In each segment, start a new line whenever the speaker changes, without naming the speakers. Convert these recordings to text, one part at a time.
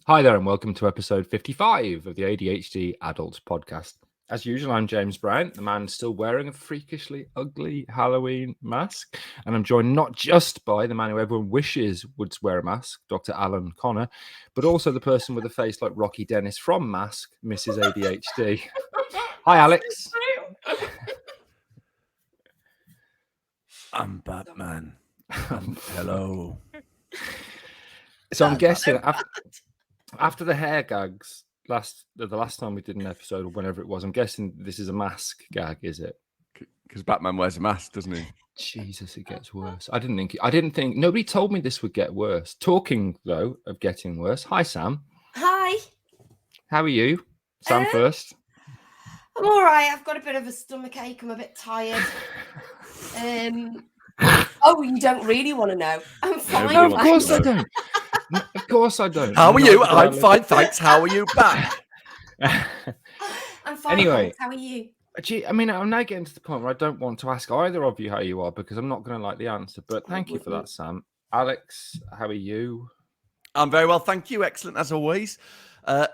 Hi there, and welcome to episode 55 of the ADHD Adults Podcast. As usual, I'm James Brown, the man still wearing a freakishly ugly Halloween mask. And I'm joined not just by the man who everyone wishes would wear a mask, Dr. Alan Connor, but also the person with a face like Rocky Dennis from Mask, Mrs ADHD. Hi, Alex.
I'm Batman. Hello.
So I'm guessing after the hair gags the last time we did an episode or whenever it was, I'm guessing this is a mask gag, is it?
Because Batman wears a mask, doesn't he?
Jesus, it gets worse. I didn't think nobody told me this would get worse. Talking though of getting worse. Hi, Sam.
Hi.
How are you? Sam first.
I'm all right. I've got a bit of a stomach ache. I'm a bit tired. Oh, you don't really want to know? I'm fine.
No, of course I don't. No, of course I don't.
How are you? I'm fine, thanks. How are you back?
I'm fine.
Anyway.
Thanks. How are you?
Gee, I mean, I'm now getting to the point where I don't want to ask either of you how you are because I'm not going to like the answer. But thank you for that, Sam. Alex, how are you?
I'm very well, thank you. Excellent as always. And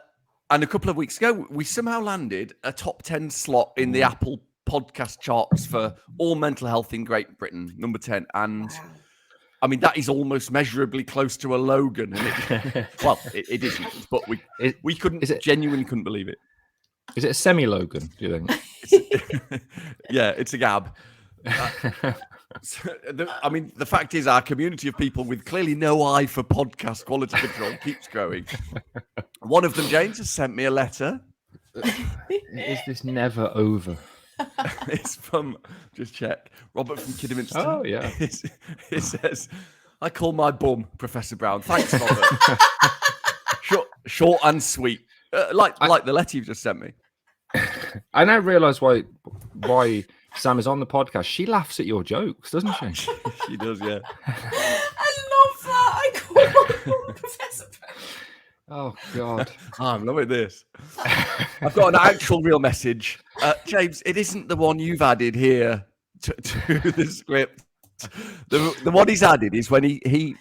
a couple of weeks ago, we somehow landed a top 10 slot in the Apple podcast charts for all mental health in Great Britain, number 10. And I mean, that is almost measurably close to a Logan. And it isn't, but we genuinely couldn't believe it.
Is it a semi-Logan, do you think?
Yeah, it's a gab. The fact is our community of people with clearly no eye for podcast quality control keeps growing. One of them, James, has sent me a letter.
Is this never over?
It's from, just check, Robert from Kidderminster.
Oh, yeah.
It says, I call my bum Professor Brown. Thanks, Robert. short and sweet. Like the letter you've just sent me.
I now realise why Sam is on the podcast. She laughs at your jokes, doesn't she?
She does, yeah.
I love that. I call my Professor Brown.
Oh, God.
I'm loving this. I've got an actual real message. James, it isn't the one you've added here to the script. The one he's added is when he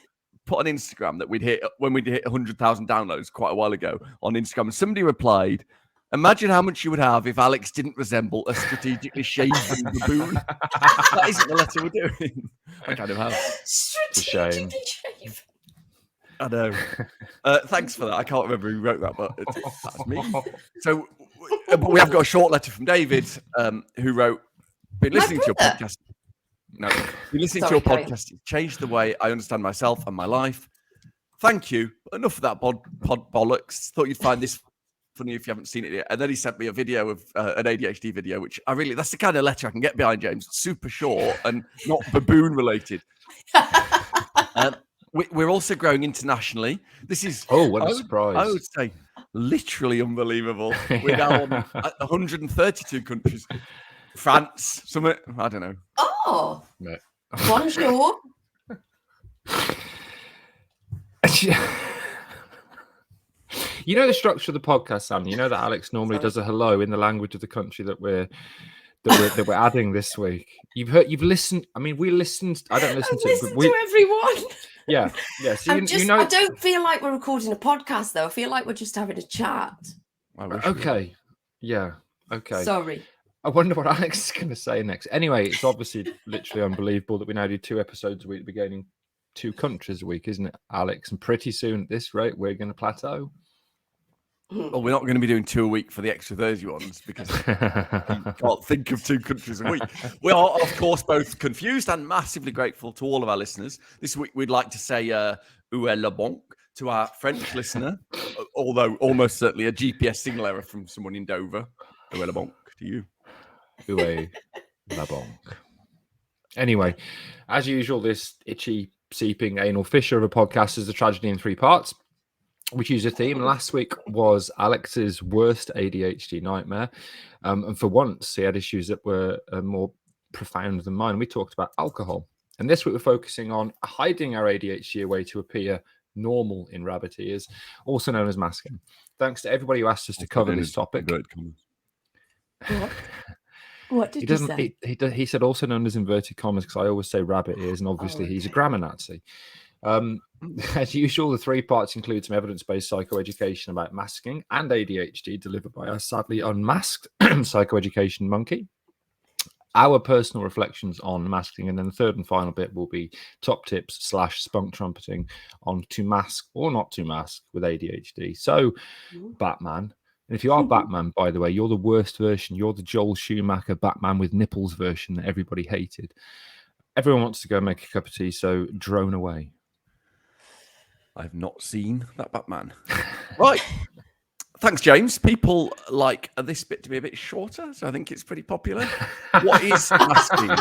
put on Instagram that we'd hit 100,000 downloads quite a while ago on Instagram. And somebody replied, imagine how much you would have if Alex didn't resemble a strategically shaven baboon. That isn't the letter we're doing. I kind of have.
Strategically shaven.
I know. Thanks for that. I can't remember who wrote that, but that's me. So we have got a short letter from David, who wrote, been listening to your podcast. No, been listening to your podcast. It's changed the way I understand myself and my life. Thank you. Enough of that pod bollocks. Thought you'd find this funny if you haven't seen it yet. And then he sent me a video of an ADHD video, which that's the kind of letter I can get behind, James. Super short and not baboon related. We're also growing internationally. This is
what a surprise!
I would say literally unbelievable. We're now on 132 countries. France, somewhere I don't know.
Oh,
no.
Bonjour.
You know the structure of the podcast, Sam. You know that Alex normally does a hello in the language of the country that we're adding this week. You've listened. I mean, we listened. I don't listen to it.
Listen to everyone.
Yeah. So
I don't feel like we're recording a podcast, though. I feel like we're just having a chat.
Okay. Yeah. Okay.
Sorry.
I wonder what Alex is going to say next. Anyway, it's obviously literally unbelievable that we now do 2 episodes a week. We're gaining 2 countries a week, isn't it, Alex? And pretty soon at this rate, we're going to plateau.
Well, we're not going to be doing 2 a week for the extra Thursday ones because you can't think of 2 countries a week. We are, of course, both confused and massively grateful to all of our listeners. This week, we'd like to say "Où est le banque" to our French listener, although almost certainly a GPS signal error from someone in Dover. "Où est le banque" to you.
Où est la banque? Anyway, as usual, this itchy, seeping anal fissure of a podcast is a tragedy in 3 parts. We choose a theme. Last week was Alex's worst ADHD nightmare. And for once, he had issues that were more profound than mine. We talked about alcohol. And this week, we're focusing on hiding our ADHD away to appear normal in rabbit ears, also known as masking. Thanks to everybody who asked us to cover this topic.
What did he say?
He said also known as inverted commas because I always say rabbit ears, and obviously he's a grammar Nazi. As usual, the 3 parts include some evidence-based psychoeducation about masking and ADHD delivered by our sadly unmasked Psychoeducation Monkey, our personal reflections on masking, and then the third and final bit will be top tips / spunk trumpeting on to mask or not to mask with ADHD. So, Batman. And if you are Batman, by the way, you're the worst version. You're the Joel Schumacher Batman with nipples version that everybody hated. Everyone wants to go make a cup of tea, so drone away.
I've not seen that Batman. Right. Thanks, James. People like this bit to be a bit shorter, so I think it's pretty popular. What is masking?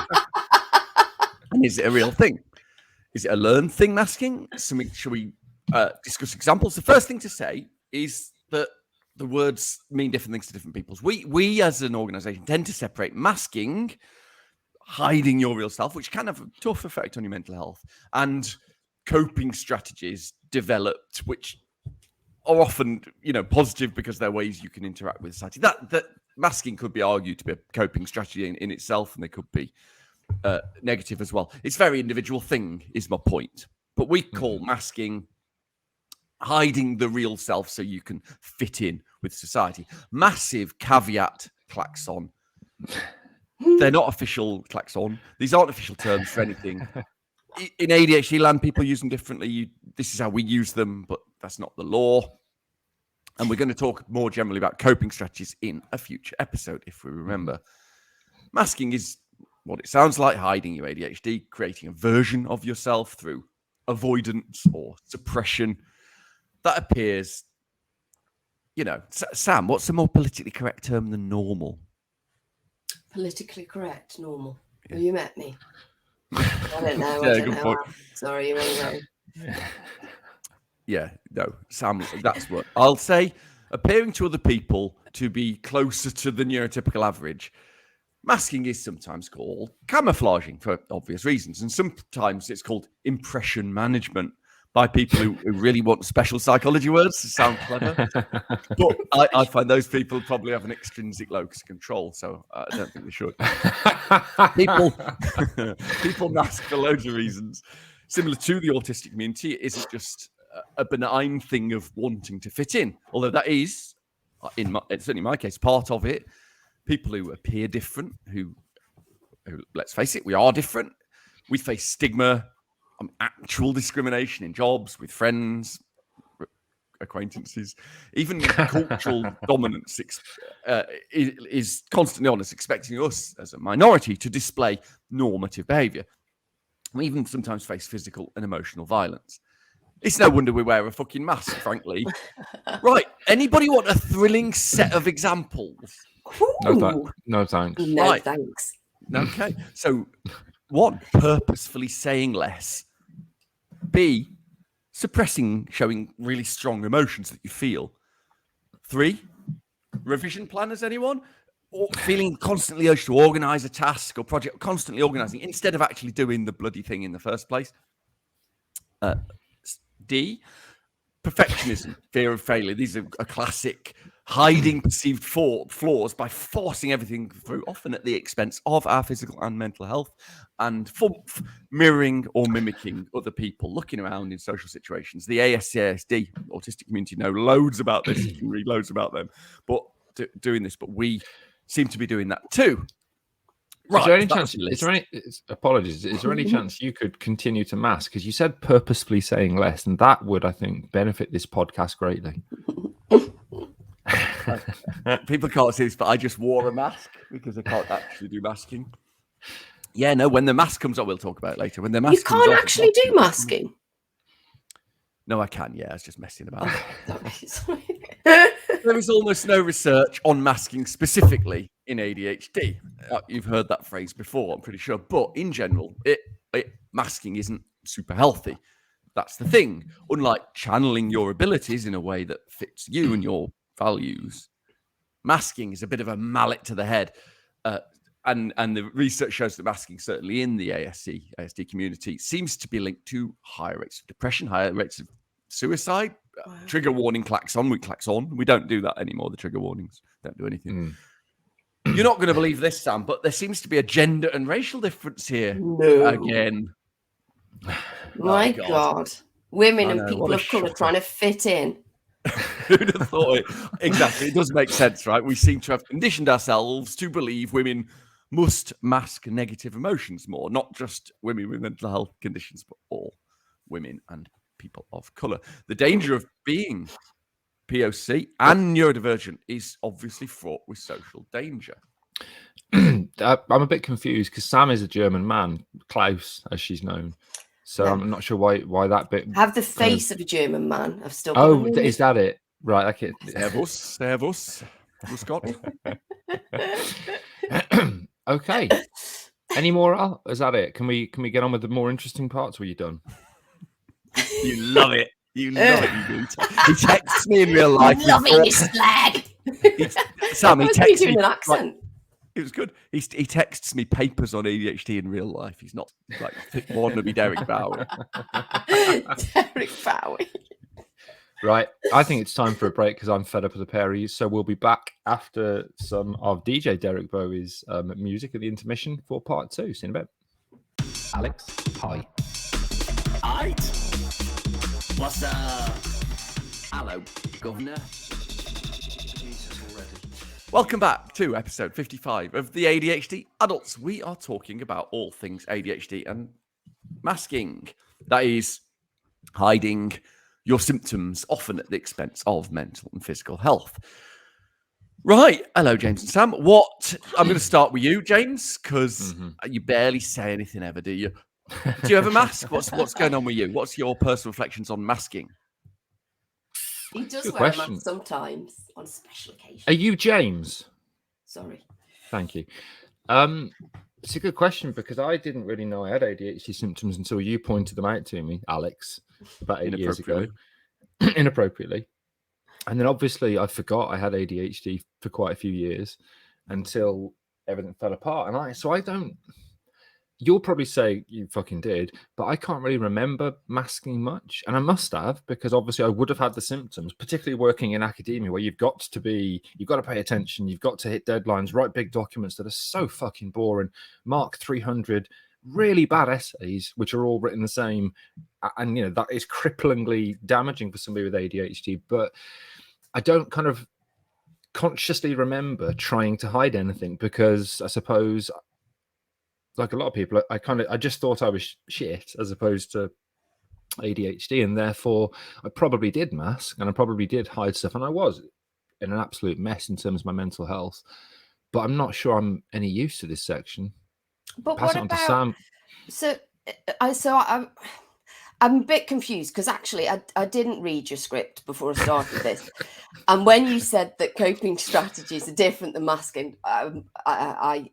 And is it a real thing? Is it a learned thing, masking? Should we discuss examples? The first thing to say is that the words mean different things to different people. We as an organization tend to separate masking, hiding your real self, which can have a tough effect on your mental health, and coping strategies developed, which are often, positive because they're ways you can interact with society. That masking could be argued to be a coping strategy in itself, and they could be negative as well. It's a very individual thing, is my point. But we call masking hiding the real self so you can fit in with society. Massive caveat, klaxon. They're not official klaxon. These aren't official terms for anything. In ADHD land, people use them differently. This is how we use them, but that's not the law. And we're going to talk more generally about coping strategies in a future episode, if we remember. Masking is what it sounds like, hiding your ADHD, creating a version of yourself through avoidance or suppression that appears, Sam, what's a more politically correct term than normal?
Politically correct, normal. Yeah. Have you met me? I don't know. I don't know. Sorry, you're wrong.
Yeah, no, Sam, that's what I'll say. Appearing to other people to be closer to the neurotypical average. Masking is sometimes called camouflaging for obvious reasons. And sometimes it's called impression management by people who really want special psychology words to sound clever. But I find those people probably have an extrinsic locus of control, so I don't think they should. People mask for loads of reasons. Similar to the autistic community, it isn't just a benign thing of wanting to fit in, although that is, certainly in my case, part of it. People who appear different, who let's face it, we are different. We face stigma, actual discrimination in jobs, with friends, acquaintances, even cultural dominance is constantly on us, expecting us as a minority to display normative behavior. We even sometimes face physical and emotional violence. It's no wonder we wear a fucking mask, frankly. Right. Anybody want a thrilling set of examples?
No thanks.
No,
right.
thanks.
Okay. So, 1, purposefully saying less. B, showing really strong emotions that you feel. 3, revision planners, anyone? Or feeling constantly urged to organize a task or project, constantly organizing instead of actually doing the bloody thing in the first place. D, perfectionism, fear of failure. These are a classic hiding perceived flaws by forcing everything through, often at the expense of our physical and mental health, and mirroring or mimicking other people, looking around in social situations. The ASD, autistic community, know loads about this. You can read loads about them, but doing this. But we seem to be doing that too. Right.
Is there any chance you could continue to mask? Because you said purposefully saying less, and that would, I think, benefit this podcast greatly.
People can't see this, but I just wore a mask because I can't actually do masking. Yeah, no, when the mask comes up, we'll talk about it later. When the mask
you can't actually do masking.
No, I can. Yeah, I was just messing about.
Sorry.
There is almost no research on masking specifically in ADHD. You've heard that phrase before, I'm pretty sure. But in general, masking isn't super healthy. That's the thing. Unlike channeling your abilities in a way that fits you and your values, masking is a bit of a mallet to the head. And the research shows that masking, certainly in the ASD community, seems to be linked to higher rates of depression, higher rates of suicide. Wow. Trigger warning, klaxon. We klaxon. We don't do that anymore. The trigger warnings don't do anything. You're not going to believe this, Sam, but there seems to be a gender and racial difference here again.
My
God.
God. Women
I
and
know,
people
what a
of colour
shocker.
trying to fit in.
Who'd have thought it? Exactly. It does make sense, right? We seem to have conditioned ourselves to believe women must mask negative emotions more, not just women with mental health conditions, but all women and people of colour. The danger of being POC and neurodivergent is obviously fraught with social danger.
I'm a bit confused because Sam is a German man, Klaus, as she's known. So
No.
I'm not sure why that bit.
Have the face of a German man. I've still got
Oh,
a
is that it? Right. Okay.
Servus, Scott.
Okay. Any more? Al? Is that it? Can we get on with the more interesting parts? Were you done?
You love it. You love it. You do. He texts me in real life.
I'm loving this slag.
Sam, he
Must be
texts
doing
me.
an accent.
It was good. He texts me papers on ADHD in real life. He's not like wannabe Derek Bowie.
Derek Bowie.
Right. I think it's time for a break because I'm fed up with the pair of you. So we'll be back after some of DJ Derek Bowie's music at the intermission for part 2. See you in a bit. Alex, hi.
Aight. What's up? Hello, Governor.
Welcome back to episode 55 of the ADHD Adults. We are talking about all things ADHD and masking. That is, hiding your symptoms, often at the expense of mental and physical health. Right. Hello, James and Sam. I'm going to start with you, James, because you barely say anything ever, do you? Do you ever mask? What's going on with you? What's your personal reflections on masking?
He does
Good
wear a
question.
mask sometimes on special occasions.
Are you James?
Sorry.
Thank you. It's a good question because I didn't really know I had ADHD symptoms until you pointed them out to me, Alex, about 8 years ago, inappropriately. And then obviously I forgot I had ADHD for quite a few years until everything fell apart. And you'll probably say you fucking did, but I can't really remember masking much. And I must have, because obviously I would have had the symptoms, particularly working in academia where you've got to pay attention. You've got to hit deadlines, write big documents that are so fucking boring, mark 300 really bad essays, which are all written the same. And, that is cripplingly damaging for somebody with ADHD. But I don't kind of consciously remember trying to hide anything because I suppose, like a lot of people, I just thought I was shit as opposed to ADHD, and therefore I probably did mask and I probably did hide stuff, and I was in an absolute mess in terms of my mental health. But I'm not sure I'm any use to this section.
But
Pass
what
it on
about
to Sam.
So I'm a bit confused because actually I didn't read your script before I started this, and when you said that coping strategies are different than masking, I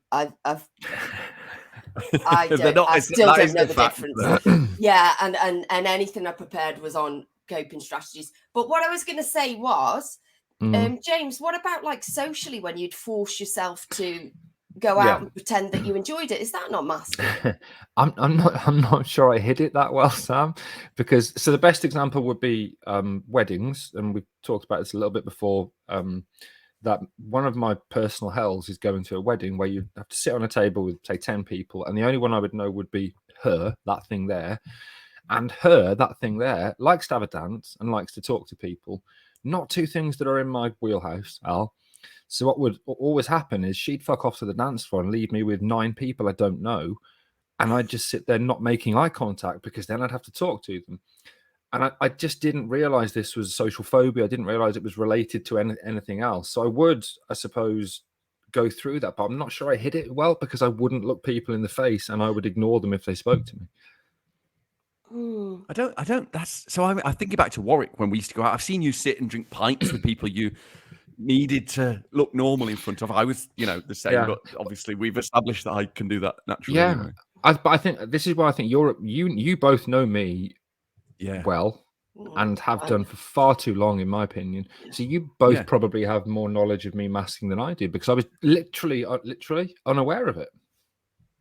still don't know the difference. Yeah, and anything I prepared was on coping strategies. But what I was going to say was, James, what about like socially when you'd force yourself to go out and pretend that you enjoyed it? Is that not masking?
I'm not sure I hid it that well, Sam, because the best example would be weddings, and we talked about this a little bit before. That one of my personal hells is going to a wedding where you have to sit on a table with, say, 10 people, and the only one I would know would be her, that thing there. And her, that thing there, likes to have a dance and likes to talk to people. Not two things that are in my wheelhouse, Al. So what would always happen is she'd fuck off to the dance floor and leave me with 9 people I don't know. And I'd just sit there not making eye contact because then I'd have to talk to them. And I just didn't realize this was social phobia. I didn't realize it was related to anything else. So I would, I suppose, go through that, but I'm not sure I hid it well because I wouldn't look people in the face and I would ignore them if they spoke to me.
I don't. That's so. I think back to Warwick when we used to go out. I've seen you sit and drink pints with people you needed to look normal in front of. I was, the same, but obviously we've established that I can do that naturally.
Yeah,
anyway.
but I think this is why I think you both know me.
Yeah.
Well, and have done for far too long, in my opinion. So you both probably have more knowledge of me masking than I do because I was literally unaware of it.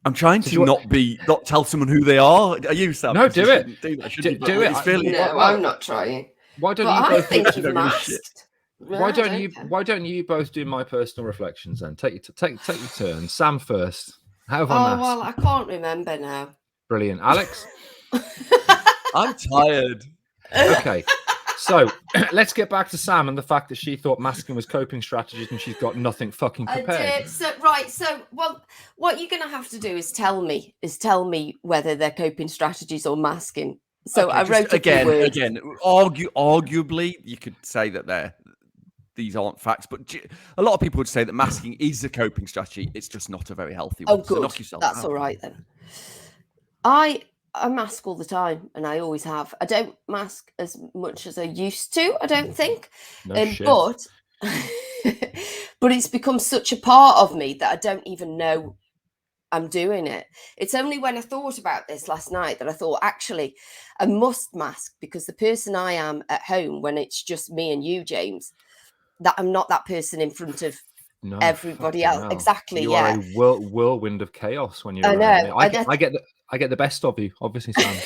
I'm trying to not tell someone who they are. Are you, Sam?
No, do it.
Do that,
do it.
No, I'm not trying.
Why don't
but
you
I
both?
think you've masked.
Why don't you both do my personal reflections then? Take your turn. Sam first. How have I masked?
Well, I can't remember now.
Brilliant, Alex.
I'm tired.
Okay. So let's get back to Sam and the fact that she thought masking was coping strategies and she's got nothing fucking
I
prepared.
did. So, well, what you're going to have to do is tell me whether they're coping strategies or masking. So
Okay,
I wrote
again. Arguably, you could say that these aren't facts, but a lot of people would say that masking is a coping strategy. It's just not a very healthy one.
Oh, good.
So knock yourself
That's
out.
all right then. I mask all the time, and I always have. I don't mask as much as I used to, I don't think.
No shit.
But it's become such a part of me that I don't even know I'm doing it. It's only when I thought about this last night that I thought, actually, I must mask, because the person I am at home when it's just me and you, James, that I'm not that person in front of everybody else.
No.
Exactly.
You
yeah.
are a whirlwind of chaos when you're
I know.
I get the best of you, obviously, Sam.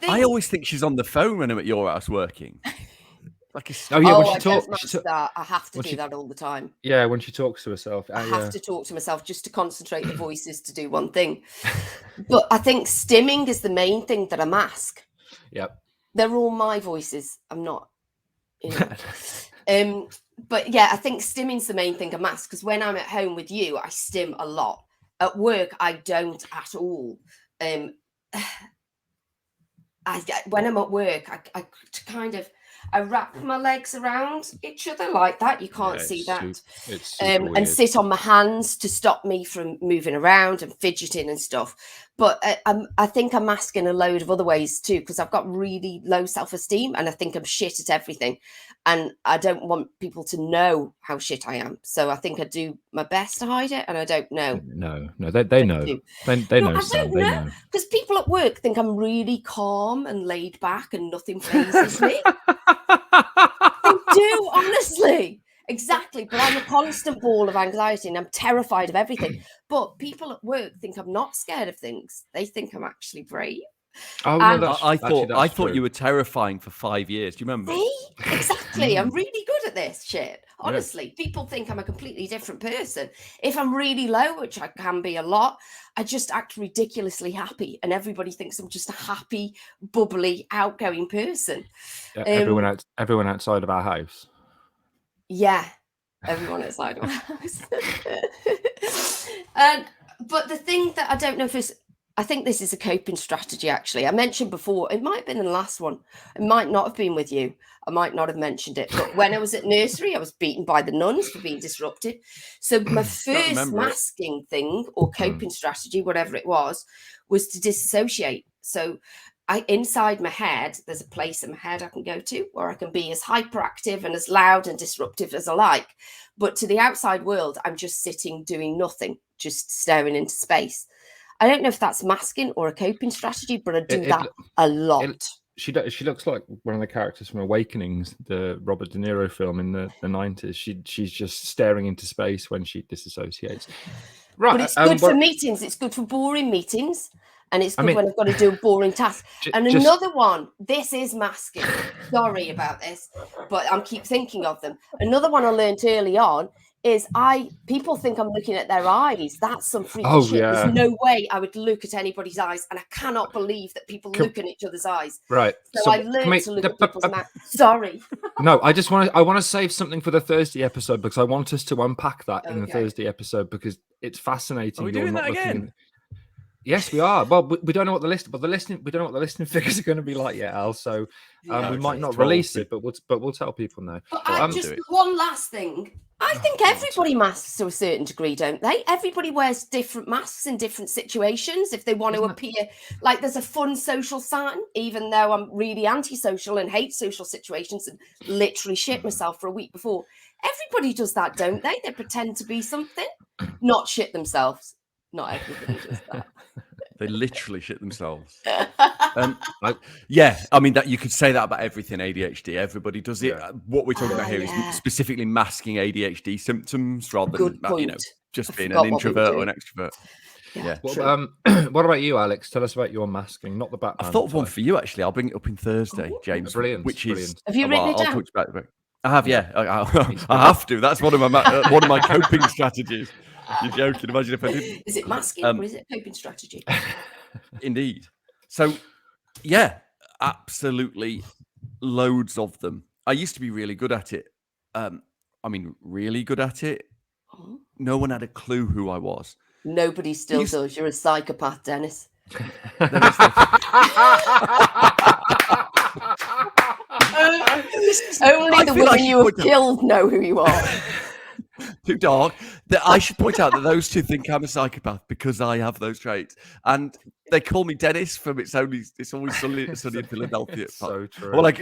I always think she's on the phone when I'm at your house working. Like
when
I
she
don't
talks,
mask that. I have to do that all the time.
Yeah, when she talks to herself.
I have to talk to myself just to concentrate the voices to do one thing. But I think stimming is the main thing that I mask.
Yep.
They're all my voices. I'm not, but yeah, I think stimming's the main thing I mask, because when I'm at home with you, I stim a lot. At work, I don't at all. When I'm at work, I wrap my legs around each other like that. You can't see that.
It's
and sit on my hands to stop me from moving around and fidgeting and stuff. But I think I'm masking a load of other ways too, because I've got really low self-esteem and I think I'm shit at everything. And I don't want people to know how shit I am. So I think I do my best to hide it, and I don't know.
No, they know. They know, Sam. They know.
Because people at work think I'm really calm and laid back and nothing phases me. They do, honestly. Exactly. But I'm a constant ball of anxiety and I'm terrified of everything. But people at work think I'm not scared of things. They think I'm actually brave.
Oh, no,
I thought you were terrifying for 5 years. Do you remember?
See? Exactly. I'm really good at this shit. Honestly, people think I'm a completely different person. If I'm really low, which I can be a lot, I just act ridiculously happy, and everybody thinks I'm just a happy, bubbly, outgoing person.
Yeah, everyone outside of our house.
Yeah, everyone outside of our house. But the thing that I don't know if is, I think this is a coping strategy, actually. I mentioned before, it might have been in the last one. It might not have been with you. I might not have mentioned it. But when I was at nursery, I was beaten by the nuns for being disruptive. So my first masking thing or coping strategy, whatever it was to disassociate. So inside my head, there's a place in my head I can go to where I can be as hyperactive and as loud and disruptive as I like. But to the outside world, I'm just sitting doing nothing, just staring into space. I don't know if that's masking or a coping strategy, but I do that a lot.
She looks like one of the characters from Awakenings, the Robert De Niro film in the 90s. She's just staring into space when she disassociates. Right.
But it's good for meetings. It's good for boring meetings. And it's good when I've got to do a boring task. Another one, this is masking. Sorry about this, but I keep thinking of them. Another one I learned early on is people think I'm looking at their eyes. That's some freaky shit.
Yeah.
There's no way I would look at anybody's eyes, and I cannot believe that people look in each other's eyes.
Right.
So I learned to look at people's mouths. Sorry.
No, I want to save something for the Thursday episode, because I want us to unpack that in the Thursday episode, because it's fascinating.
Are we doing that again?
Yes, we are. Well, we don't know what the listening figures are going to be like yet, Al. So we might not release it, but we'll tell people now.
But just one last thing. I think everybody masks to a certain degree, don't they? Everybody wears different masks in different situations if they want to appear like there's a fun social sign, even though I'm really antisocial and hate social situations and literally shit myself for a week before. Everybody does that, don't they? They pretend to be something, not shit themselves. Not everybody does that.
They literally shit themselves. Yeah, I mean, that you could say that about everything ADHD. Everybody does it.
Yeah.
What we're talking about here is specifically masking ADHD symptoms rather than just being an introvert or an extrovert. Yeah.
What about you, Alex? Tell us about your masking, not the Batman.
I thought of one for you, actually. I'll bring it up in Thursday, James.
Brilliant.
Which is
have you written it down?
I'll talk about it. I have, yeah. I have to. That's one of my coping strategies. You're joking. Imagine if I didn't.
Is it masking or is it coping strategy?
Indeed. So Yeah, absolutely, loads of them. I used to be really good at it. Really good at it.
Oh.
No one had a clue who I was.
Nobody still
Used-
does. You're a psychopath, Dennis.
There is that.
Only
I
the
feel I
women
should
you have
point out-
killed know who you are.
Too dark. That I should point out that those two think I'm a psychopath because I have those traits, and they call me Dennis from It's Always Sunny in Philadelphia.
It's so true.
Or like,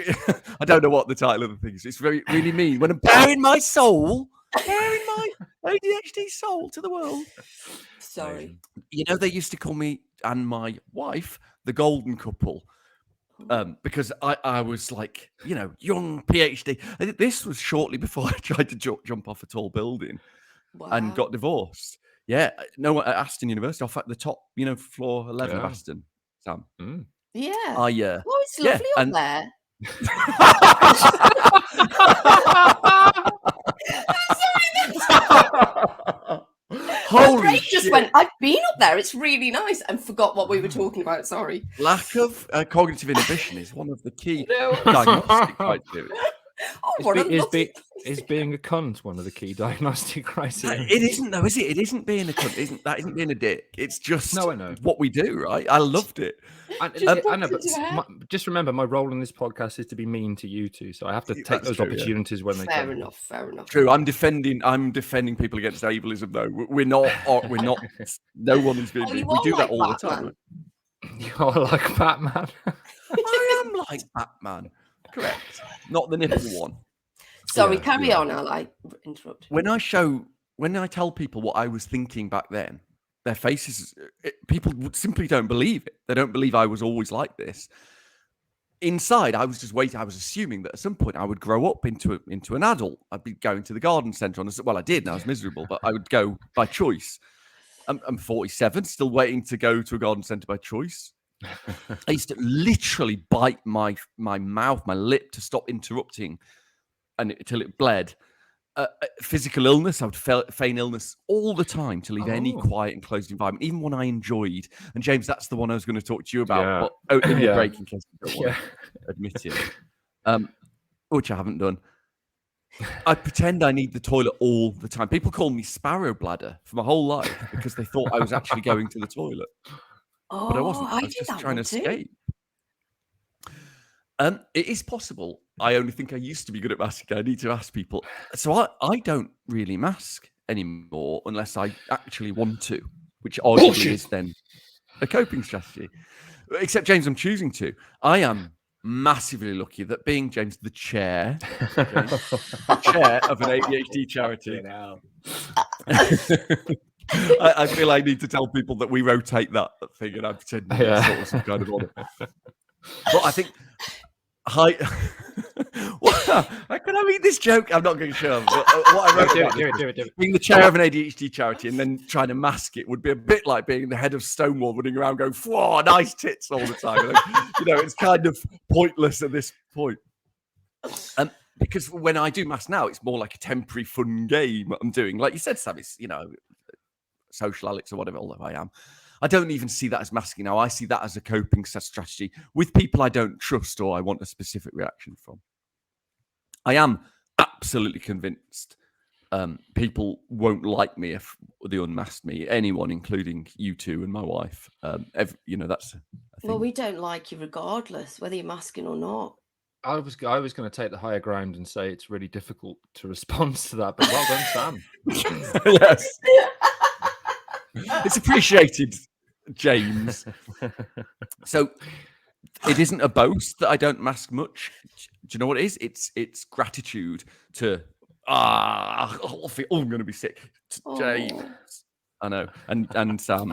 I don't know what the title of the thing is. It's really mean when I'm bearing my soul, bearing my ADHD soul to the world.
Sorry.
You know, they used to call me and my wife the golden couple. Because I was like, you know, young PhD. This was shortly before I tried to jump off a tall building and got divorced. Yeah, no, at Aston University, off at the top, you know, floor 11 of Aston. Sam.
Yeah.
Oh,
it's lovely up there.
Holy
Craig
shit.
just went, I've been up there. It's really nice, and forgot what we were talking about. Sorry.
Lack of cognitive inhibition is one of the key
No.
diagnostic criteria.
Oh, what a lovely...
Is being a cunt one of the key diagnostic criteria?
It isn't though, is it? It isn't being a cunt. That isn't being a dick. It's just
No, I know.
what we do, right? I loved it.
I know, but just remember, my role in this podcast is to be mean to you two, so I have to take
That's
those
true, yeah.
opportunities when they
Fair
come.
enough. Fair enough.
True. I'm defending people against ableism though. We're not. No one is being.
Oh,
we
you
do
are
that
like
all the time.
Batman.
You're like Batman.
I am like Batman. Correct. Not the nipple one.
Sorry,
Yeah,
carry
yeah.
on. I'll interrupt.
When I tell people what I was thinking back then, their faces, people simply don't believe it. They don't believe I was always like this. Inside, I was just waiting. I was assuming that at some point I would grow up into an adult. I'd be going to the garden centre. Well, I did, and I was miserable, but I would go by choice. I'm 47, still waiting to go to a garden centre by choice. I used to literally bite my mouth, my lip to stop interrupting until it bled. Physical illness, I would feign illness all the time to leave any quiet and closed environment, even one I enjoyed. And James, that's the one I was going to talk to you about, but in the break in case you don't want to admit it, which I haven't done. I pretend I need the toilet all the time. People call me sparrow bladder for my whole life because they thought I was actually going to the toilet. But I wasn't. I was just trying to escape. It is possible. I only think I used to be good at masking. I need to ask people. So I don't really mask anymore unless I actually want to, which arguably is then a coping strategy. Except, James, I'm choosing to. I am massively lucky that being, James, the chair of an ADHD charity. I feel I need to tell people that we rotate that thing and I pretend it's sort of some kind of honor. But I think... Can I read this joke? I'm not going to show them. But what I wrote
Do it.
being the chair of an ADHD charity and then trying to mask it would be a bit like being the head of Stonewall running around going, "Whoa, nice tits" all the time. It's kind of pointless at this point. Because when I do mask now, it's more like a temporary fun game I'm doing. Like you said, Sam, it's, social Alex or whatever, although I am. I don't even see that as masking now. I see that as a coping strategy with people I don't trust or I want a specific reaction from. I am absolutely convinced people won't like me if they unmask me. Anyone, including you two and my wife. That's a thing.
Well, we don't like you regardless, whether you're masking or not.
I was going to take the higher ground and say it's really difficult to respond to that, but well done, Sam.
Yes. It's appreciated, James. So it isn't a boast that I don't mask much. Do you know what it is? It's gratitude to I'm going to be sick. James, I know, and Sam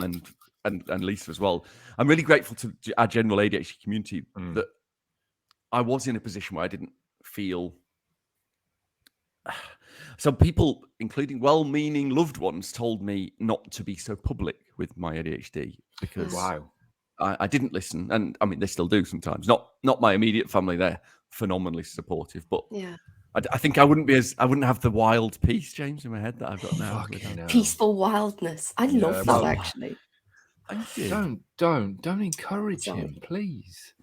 and Lisa as well. I'm really grateful to our general ADHD community that I was in a position where I didn't feel. Some people, including well-meaning loved ones, told me not to be so public with my ADHD because I didn't listen. And I mean, they still do sometimes. Not my immediate family; they're phenomenally supportive. But I think I wouldn't have the wild peace, James, in my head that I've got now.
Peaceful wildness. I love that actually.
Thank you.
Don't encourage him, please.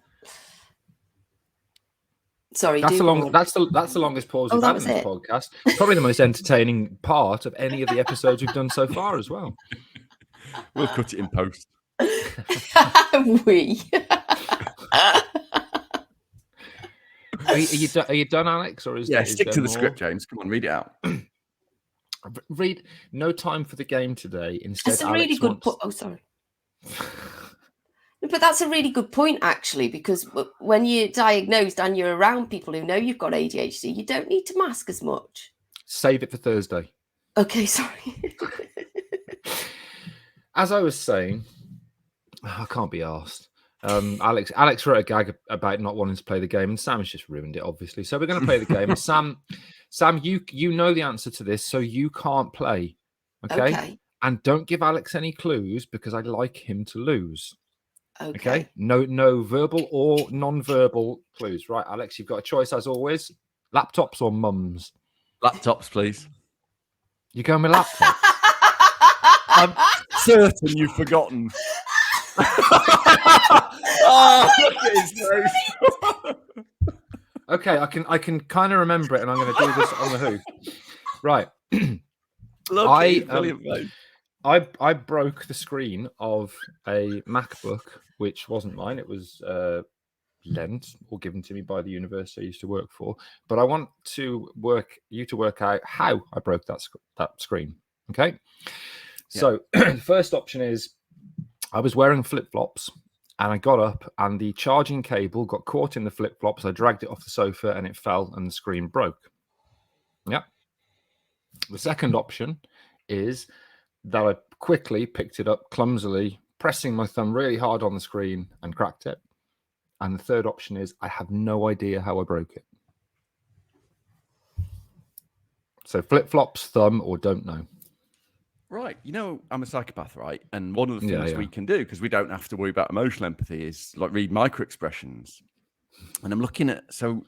Sorry,
That's
do
the
go
long.
on.
That's the longest pause
Oh,
we've
that
had
was
in this
it.
podcast. Probably the most entertaining part of any of the episodes we've done so far as well.
We'll cut it in post.
We.
Are you done, Alex? Or is
Yeah,
there, is
stick
there
to the
more?
script, James. Come on, read it out.
Read. No time for the game today. Instead,
That's a
Alex
really good
wants.
point. Oh, sorry. But that's a really good point, actually, because when you're diagnosed and you're around people who know you've got ADHD, you don't need to mask as much.
Save it for Thursday.
Okay, sorry.
As I was saying, I can't be asked. Alex wrote a gag about not wanting to play the game, and Sam's just ruined it, obviously. So we're going to play the game. Sam, you know the answer to this, so you can't play. Okay? And don't give Alex any clues because I'd like him to lose. Okay. No verbal or non-verbal clues. Right, Alex, you've got a choice as always. Laptops or mums?
Laptops, please.
You going with laptops?
I'm certain you've forgotten. Oh, look at his face.
Okay, I can kind of remember it, and I'm going to do this on the hoof. Right.
Look,
I broke the screen of a MacBook, which wasn't mine. It was lent or given to me by the university I used to work for. But I want you to work out how I broke that screen. Okay. Yeah. So the first option is I was wearing flip-flops and I got up and the charging cable got caught in the flip-flops. I dragged it off the sofa and it fell and the screen broke. Yeah. The second option is that I quickly picked it up clumsily, pressing my thumb really hard on the screen and cracked it. And the third option is I have no idea how I broke it. So flip-flops, thumb, or don't know.
Right. You know, I'm a psychopath, right? And one of the things we can do, because we don't have to worry about emotional empathy, is like read micro-expressions. And I'm looking at Sam,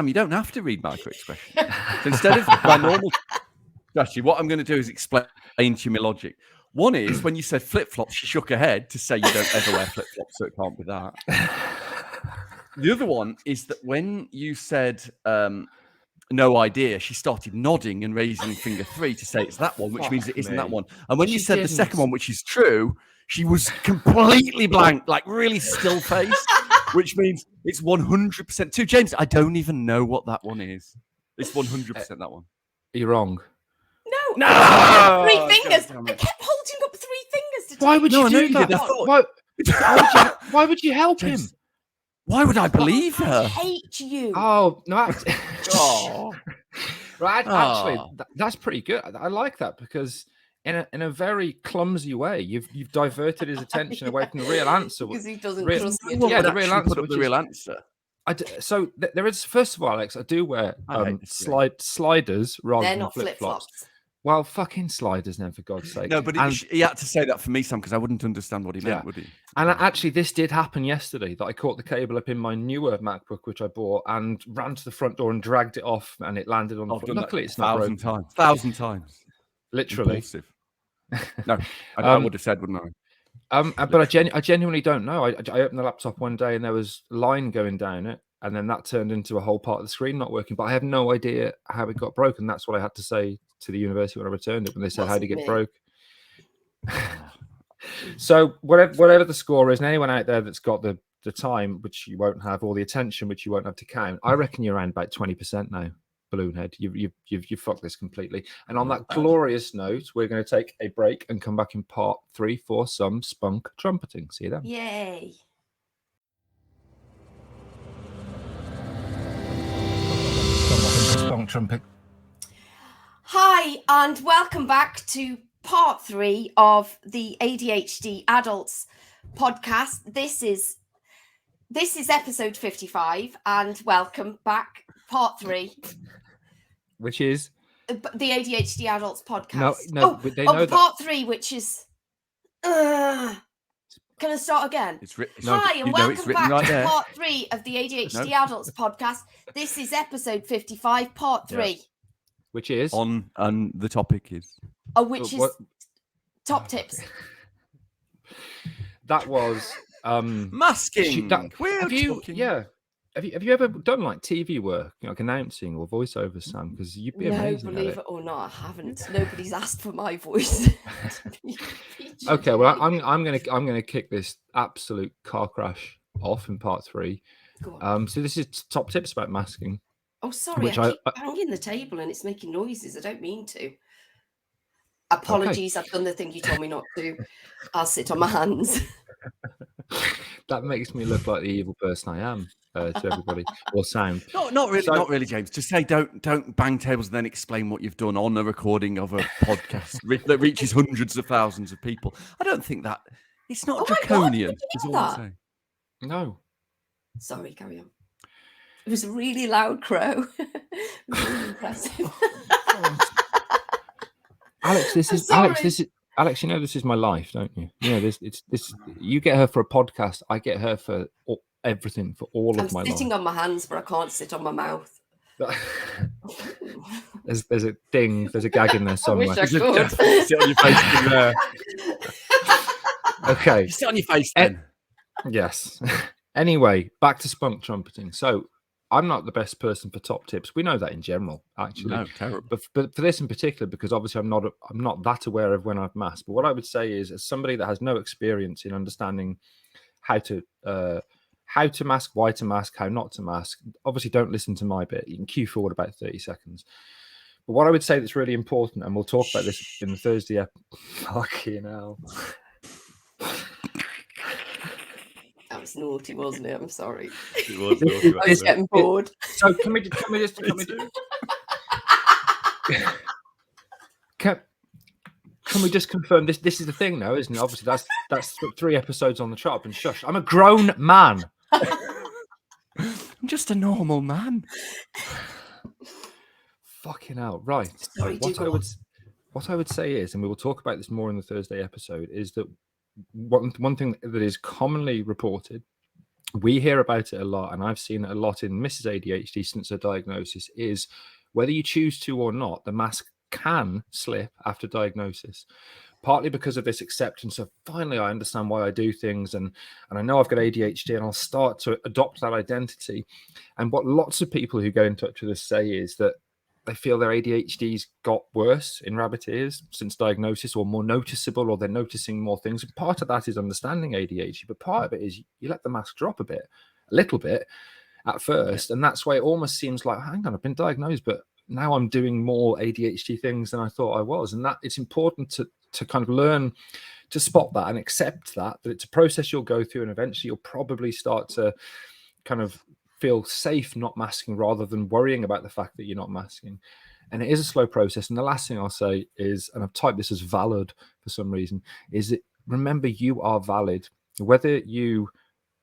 you don't have to read micro-expressions. So instead of my normal strategy, what I'm going to do is explain to you my logic. One is when you said flip-flops, she shook her head to say you don't ever wear flip-flops, so it can't be that. The other one is that when you said no idea, she started nodding and raising finger 3 to say it's that one, which means it isn't that one. And when you said the second one, which is true, she was completely blank, like really still-faced, which means it's 100% true. James, I don't even know what that one is. It's 100% that one.
You're wrong.
No! 3 fingers. I kept holding up 3 fingers.
Why would you do that? Why would you help him?
Why would I believe her?
I hate you.
Oh, no. Right. Actually, that's pretty good. I like that because in a very clumsy way, you've diverted his attention away from the real answer.
Because he doesn't trust you.
Yeah, the real answer.
The real answer.
So there is, first of all, Alex, I do wear sliders rather than flip-flops. Well, fucking sliders then, for God's sake.
No, but he had to say that for me, Sam, because I wouldn't understand what he meant, would he?
And actually, this did happen yesterday, that I caught the cable up in my newer MacBook, which I bought, and ran to the front door and dragged it off, and it landed on the floor. Luckily, it's not broken.
1,000 times.
Literally.
Impulsive. No, I would have said, wouldn't I?
But I genuinely don't know. I opened the laptop one day, and there was line going down it, and then that turned into a whole part of the screen not working. But I have no idea how it got broken. That's what I had to say to the university when I returned it, when they said, how did it get broke? So whatever the score is, and anyone out there that's got the time, which you won't have, or the attention, which you won't have to count, I reckon you're around about 20% now, Balloonhead. You've fucked this completely. And on that glorious note, we're going to take a break and come back in part 3 for some spunk trumpeting. See you then.
Yay.
Spunk trumpet.
Hi, and welcome back to part 3 of the ADHD Adults podcast. This is episode 55, and welcome back, part 3.
Which is?
The ADHD Adults podcast.
No, they know
part 3, which is... can I start again? Hi, and welcome back to part 3 of the ADHD Adults podcast. This is episode 55, part 3.
Yeah. Which is?
And the topic is?
Which is top tips.
That was
Masking.
Have you ever done like TV work, like announcing or voiceover, Sam? Because you'd be amazing.
No, believe it or not, I haven't. Nobody's asked for my voice.
Okay, well, I'm gonna kick this absolute car crash off in part 3. So this is top tips about masking.
Oh, sorry, I keep banging the table and it's making noises. I don't mean to. Apologies, I've done the thing you told me not to. I'll sit on my hands.
That makes me look like the evil person I am to everybody, or sound.
Not really, James. Just say don't bang tables and then explain what you've done on a recording of a podcast that reaches hundreds of thousands of people. I don't think that it's not draconian. Is all I'm saying.
No.
Sorry, carry on. It was a really loud crow. It was really impressive.
Alex, you know this is my life, don't you? You know this. You get her for a podcast. I get her for everything, for all of my life.
I'm sitting on my hands, but I can't sit on my mouth.
There's a ding. There's a gag in there somewhere.
I wish I could.
Sit on your face in there.
Okay.
Sit on your face then.
Yes. Anyway, back to spunk trumpeting. So I'm not the best person for top tips. We know that in general, actually.
No, terrible.
But for this in particular, because obviously I'm not that aware of when I've masked. But what I would say is, as somebody that has no experience in understanding how to mask, why to mask, how not to mask, obviously don't listen to my bit. You can cue forward about 30 seconds. But what I would say that's really important, and we'll talk about this in the Thursday episode. Fucking hell.
That was naughty, wasn't it? I'm sorry.
It was naughty.
I was getting bored.
So can we just confirm this? This is the thing, though, isn't it? Obviously, that's 3 episodes on the chart. I've been shushed. I'm a grown man.
I'm just a normal man.
Fucking hell. Right.
Sorry,
what I would say is, and we will talk about this more in the Thursday episode, is that one thing that is commonly reported, we hear about it a lot, and I've seen it a lot in Mrs ADHD since her diagnosis, is whether you choose to or not, the mask can slip after diagnosis, partly because of this acceptance of finally I understand why I do things, and I know I've got ADHD, and I'll start to adopt that identity. And what lots of people who go in touch with us say is that they feel their ADHD's got worse in rabbit ears since diagnosis, or more noticeable, or they're noticing more things. And part of that is understanding ADHD, but part of it is you let the mask drop a little bit at first. And that's why it almost seems like, hang on, I've been diagnosed, but now I'm doing more ADHD things than I thought I was. And that it's important to kind of learn to spot that and accept that it's a process you'll go through, and eventually you'll probably start to kind of feel safe not masking rather than worrying about the fact that you're not masking. And it is a slow process. And the last thing I'll say is, and I've typed this as valid for some reason, is that remember, you are valid. Whether you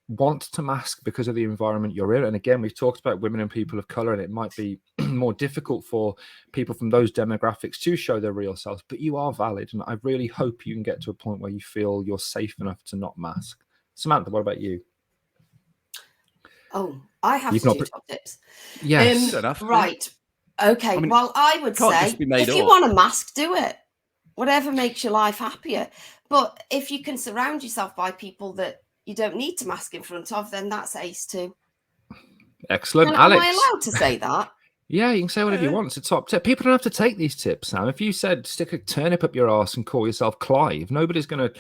want to mask because of the environment you're in, and again, we've talked about women and people of color, and it might be more difficult for people from those demographics to show their real selves, but you are valid. And I really hope you can get to a point where you feel you're safe enough to not mask. Samantha, what about you?
Oh, I have to do top tips.
Yes.
Right. Okay. I mean, well, I would say if you want a mask, do it. Whatever makes your life happier. But if you can surround yourself by people that you don't need to mask in front of, then that's ace too.
Excellent. Alex.
Am I allowed to say that?
Yeah, you can say whatever you want. It's a top tip. People don't have to take these tips, Sam. If you said stick a turnip up your arse and call yourself Clive, you're not going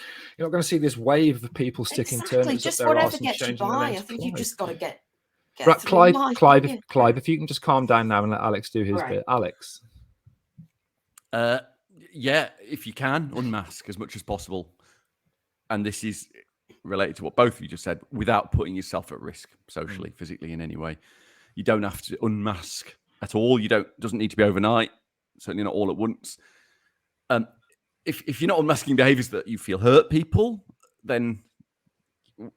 to see this wave of people sticking turnips
just
up their
whatever
arse
gets
and
you
changing
by.
their name
I think
to
you just got to get
right, Clive,
life,
Clive, if you can just calm down now and let Alex do his bit. Alex.
Yeah, if you can, unmask as much as possible. And this is related to what both of you just said, without putting yourself at risk socially, physically, in any way. You don't have to unmask at all. Doesn't need to be overnight, certainly not all at once. If you're not unmasking behaviors that you feel hurt people, then,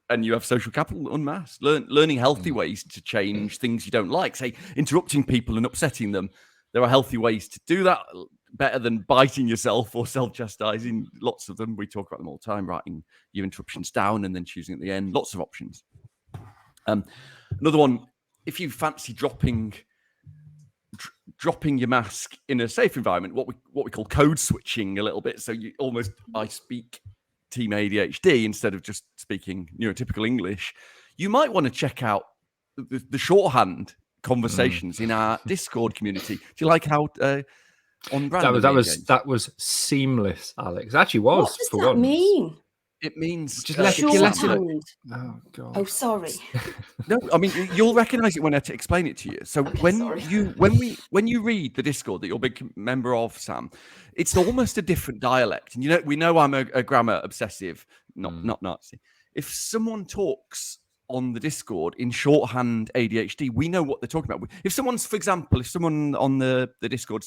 and you have social capital, unmask. Learning healthy ways to change things you don't like, say interrupting people and upsetting them. There are healthy ways to do that, better than biting yourself or self-chastising. Lots of them. We talk about them all the time, writing your interruptions down and then choosing at the end. Lots of options. Another one, if you fancy dropping your mask in a safe environment, what we call code switching a little bit. So I speak Team ADHD instead of just speaking neurotypical English, you might want to check out the shorthand conversations in our Discord community. Do you like how on brand
that was seamless, Alex? It actually was.
What does
for
that
once.
mean?
It means
Just let it.
Oh,
God.
oh, sorry.
No, I mean you'll recognise it when I explain it to you. So
Okay,
when you read the Discord that you're a big member of, Sam, it's almost a different dialect. And we know I'm a grammar obsessive, not Nazi. If someone talks on the Discord in shorthand ADHD, we know what they're talking about. If someone on the Discord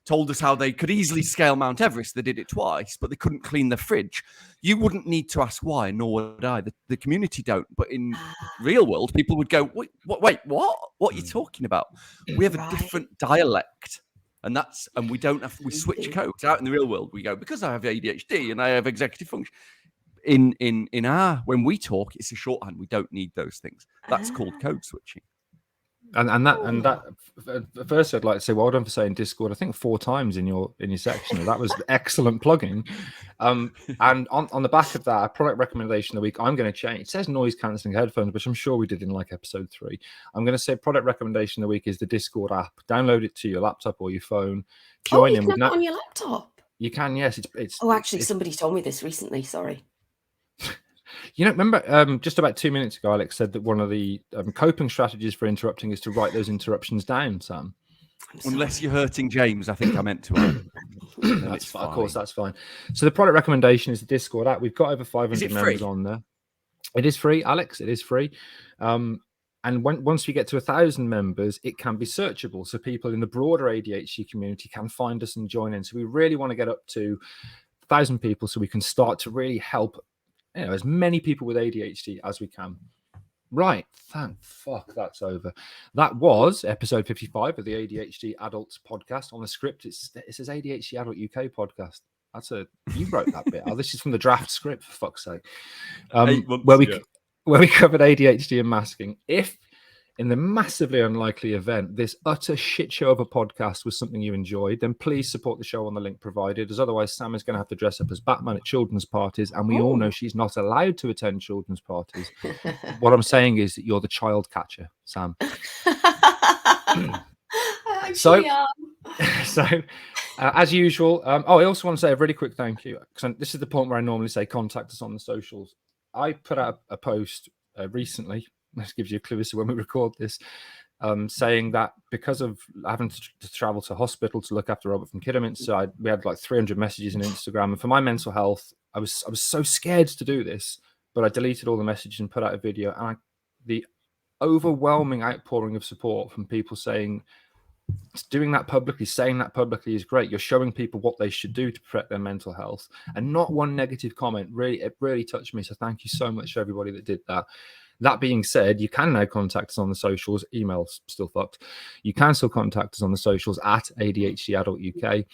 told us how they could easily scale Mount Everest, they did it twice, but they couldn't clean the fridge, you wouldn't need to ask why, nor would I. The community don't. But in real world, people would go, wait, what? What are you talking about? We have a different dialect. And we switch codes. Out in the real world, we go, because I have ADHD and I have executive function. When we talk, it's a shorthand. We don't need those things. That's called code switching. And
that first, I'd like to say well done for saying Discord. I think 4 times in your section. That was excellent plugging. And on the back of that, a product recommendation of the week, I'm going to change. It says noise cancelling headphones, which I'm sure we did in like episode 3. I'm going to say product recommendation of the week is the Discord app. Download it to your laptop or your phone. Join in
with on your laptop.
You can, yes. It's.
Oh, actually, somebody told me this recently. Sorry.
Remember, just about 2 minutes ago, Alex said that one of the coping strategies for interrupting is to write those interruptions down, Sam.
Unless you're hurting James, I think I meant to.
That's fine. Of course, that's fine. So the product recommendation is the Discord app. We've got over 500 members on there. It is free, Alex. It is free. And once we get to 1,000 members, it can be searchable. So people in the broader ADHD community can find us and join in. So we really want to get up to 1,000 people so we can start to really help as many people with ADHD as we can. Right, thank fuck, that's over. That was episode 55 of the ADHD Adults podcast. On the script, it says ADHD Adult UK podcast. You wrote that bit. This is from the draft script, for fuck's sake. Where we covered ADHD and masking. If in the massively unlikely event this utter shit show of a podcast was something you enjoyed, then please support the show on the link provided, as otherwise Sam is going to have to dress up as Batman at children's parties, and we all know she's not allowed to attend children's parties. What I'm saying is that you're the child catcher, Sam. So as usual, I also want to say a really quick thank you, because this is the point where I normally say contact us on the socials. I put out a post recently. This gives you a clue as to when we record this, saying that because of having to travel to hospital to look after Robert from Kidderminster, we had like 300 messages on Instagram. And for my mental health, I was so scared to do this, but I deleted all the messages and put out a video. And the overwhelming outpouring of support from people saying, doing that publicly, saying that publicly is great. You're showing people what they should do to protect their mental health. And not one negative comment. It really touched me. So thank you so much to everybody that did that. That being said, you can now contact us on the socials. Email's still fucked. You can still contact us on the socials at ADHD Adult UK.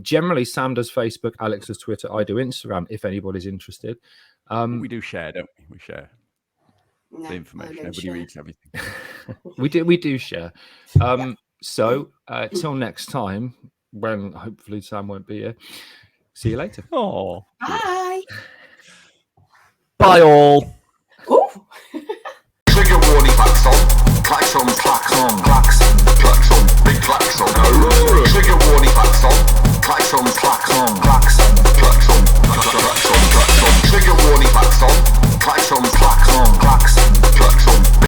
Generally, Sam does Facebook, Alex does Twitter, I do Instagram, if anybody's interested.
We do share, don't we? We share the information. Everybody reads everything.
we do share. So till next time, when hopefully Sam won't be here. See you later.
Oh,
bye.
Bye all.
Trigger warning, klaxon, klaxon, klaxon, klaxon, klaxon, big klaxon. Trigger warning, klaxon, klaxon, klaxon, klaxon, klaxon.